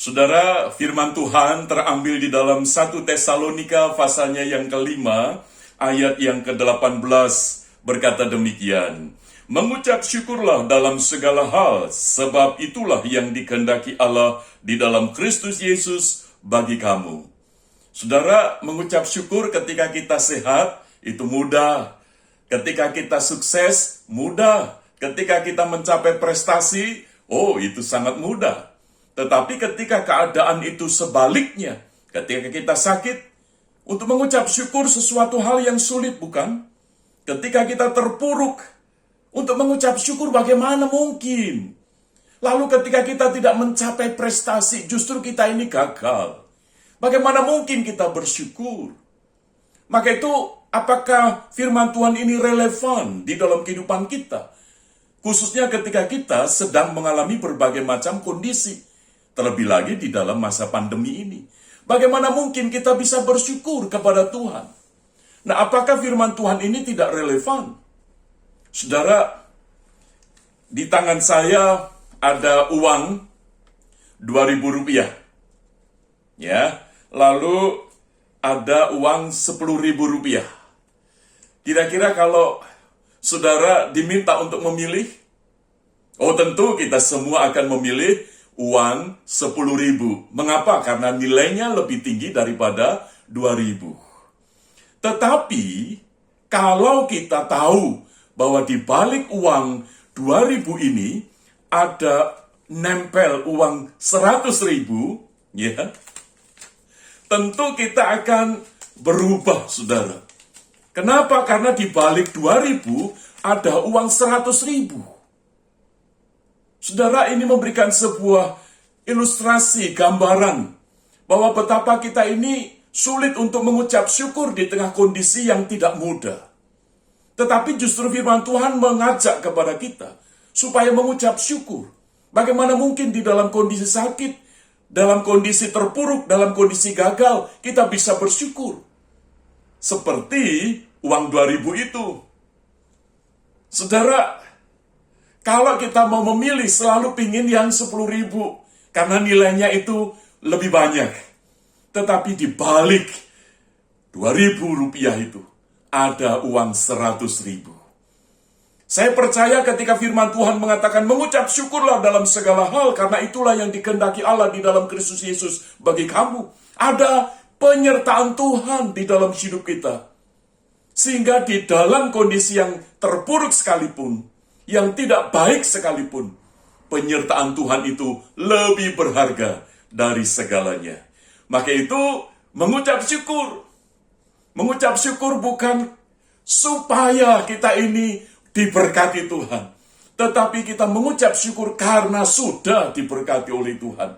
Saudara, firman Tuhan terambil di dalam 1 Tesalonika pasalnya yang kelima, ayat yang ke-18 berkata demikian. Mengucap syukurlah dalam segala hal, sebab itulah yang dikehendaki Allah di dalam Kristus Yesus bagi kamu. Saudara, mengucap syukur ketika kita sehat, itu mudah. Ketika kita sukses, mudah. Ketika kita mencapai prestasi, itu sangat mudah. Tetapi ketika keadaan itu sebaliknya, ketika kita sakit, untuk mengucap syukur sesuatu hal yang sulit, bukan? Ketika kita terpuruk, untuk mengucap syukur bagaimana mungkin? Lalu ketika kita tidak mencapai prestasi, justru kita ini gagal. Bagaimana mungkin kita bersyukur? Maka itu, apakah firman Tuhan ini relevan di dalam kehidupan kita? Khususnya ketika kita sedang mengalami berbagai macam kondisi. Terlebih lagi di dalam masa pandemi ini. Bagaimana mungkin kita bisa bersyukur kepada Tuhan? Nah, apakah firman Tuhan ini tidak relevan? Saudara, di tangan saya ada uang 2.000 rupiah. Ya, lalu ada uang 10.000 rupiah. Kira-kira kalau saudara diminta untuk memilih, tentu kita semua akan memilih uang 10.000. Mengapa? Karena nilainya lebih tinggi daripada 2.000. Tetapi, kalau kita tahu bahwa di balik uang 2.000 ini ada nempel uang 100.000, ya, tentu kita akan berubah, saudara. Kenapa? Karena di balik 2.000 ada uang 100.000. Saudara, ini memberikan sebuah ilustrasi, gambaran, bahwa betapa kita ini sulit untuk mengucap syukur di tengah kondisi yang tidak mudah. Tetapi justru firman Tuhan mengajak kepada kita, supaya mengucap syukur. Bagaimana mungkin di dalam kondisi sakit, dalam kondisi terpuruk, dalam kondisi gagal, kita bisa bersyukur. Seperti uang 2.000 itu. Saudara, kalau kita mau memilih selalu pingin yang 10.000 karena nilainya itu lebih banyak. Tetapi di balik 2.000 rupiah itu ada uang 100.000. Saya percaya ketika firman Tuhan mengatakan mengucap syukurlah dalam segala hal karena itulah yang dikehendaki Allah di dalam Kristus Yesus bagi kamu. Ada penyertaan Tuhan di dalam hidup kita. Sehingga di dalam kondisi yang terpuruk sekalipun, yang tidak baik sekalipun, penyertaan Tuhan itu lebih berharga dari segalanya. Maka itu, mengucap syukur. Mengucap syukur bukan supaya kita ini diberkati Tuhan. Tetapi kita mengucap syukur karena sudah diberkati oleh Tuhan.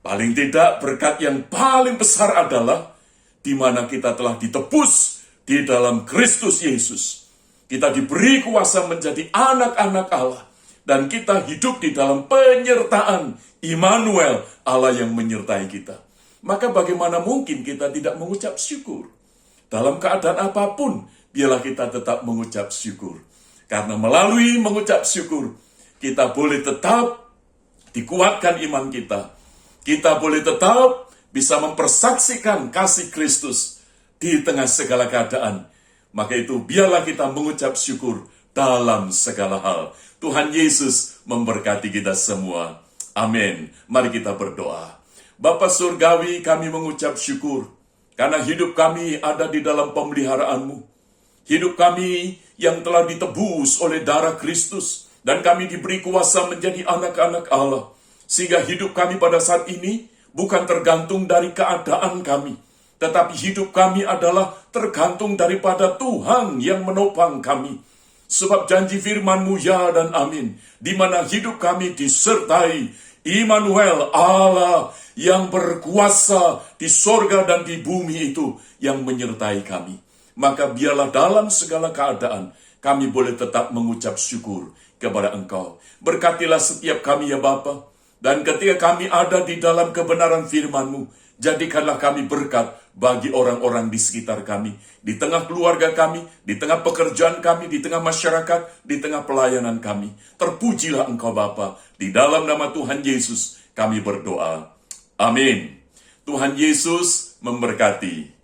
Paling tidak, berkat yang paling besar adalah di mana kita telah ditebus di dalam Kristus Yesus. Kita diberi kuasa menjadi anak-anak Allah. Dan kita hidup di dalam penyertaan Immanuel, Allah yang menyertai kita. Maka bagaimana mungkin kita tidak mengucap syukur? Dalam keadaan apapun, biarlah kita tetap mengucap syukur. Karena melalui mengucap syukur, kita boleh tetap dikuatkan iman kita. Kita boleh tetap bisa mempersaksikan kasih Kristus di tengah segala keadaan. Maka itu biarlah kita mengucap syukur dalam segala hal. Tuhan Yesus memberkati kita semua. Amin. Mari kita berdoa. Bapa Surgawi, kami mengucap syukur karena hidup kami ada di dalam pemeliharaan-Mu. Hidup kami yang telah ditebus oleh darah Kristus dan kami diberi kuasa menjadi anak-anak Allah. Sehingga hidup kami pada saat ini bukan tergantung dari keadaan kami, tetapi hidup kami adalah tergantung daripada Tuhan yang menopang kami. Sebab janji firman-Mu ya dan amin, di mana hidup kami disertai Immanuel, Allah yang berkuasa di sorga dan di bumi itu yang menyertai kami. Maka biarlah dalam segala keadaan kami boleh tetap mengucap syukur kepada Engkau. Berkatilah setiap kami ya Bapa. Dan ketika kami ada di dalam kebenaran firman-Mu, jadikanlah kami berkat bagi orang-orang di sekitar kami, di tengah keluarga kami, di tengah pekerjaan kami, di tengah masyarakat, di tengah pelayanan kami. Terpujilah Engkau Bapa, di dalam nama Tuhan Yesus Kami berdoa. Amin. Tuhan Yesus memberkati.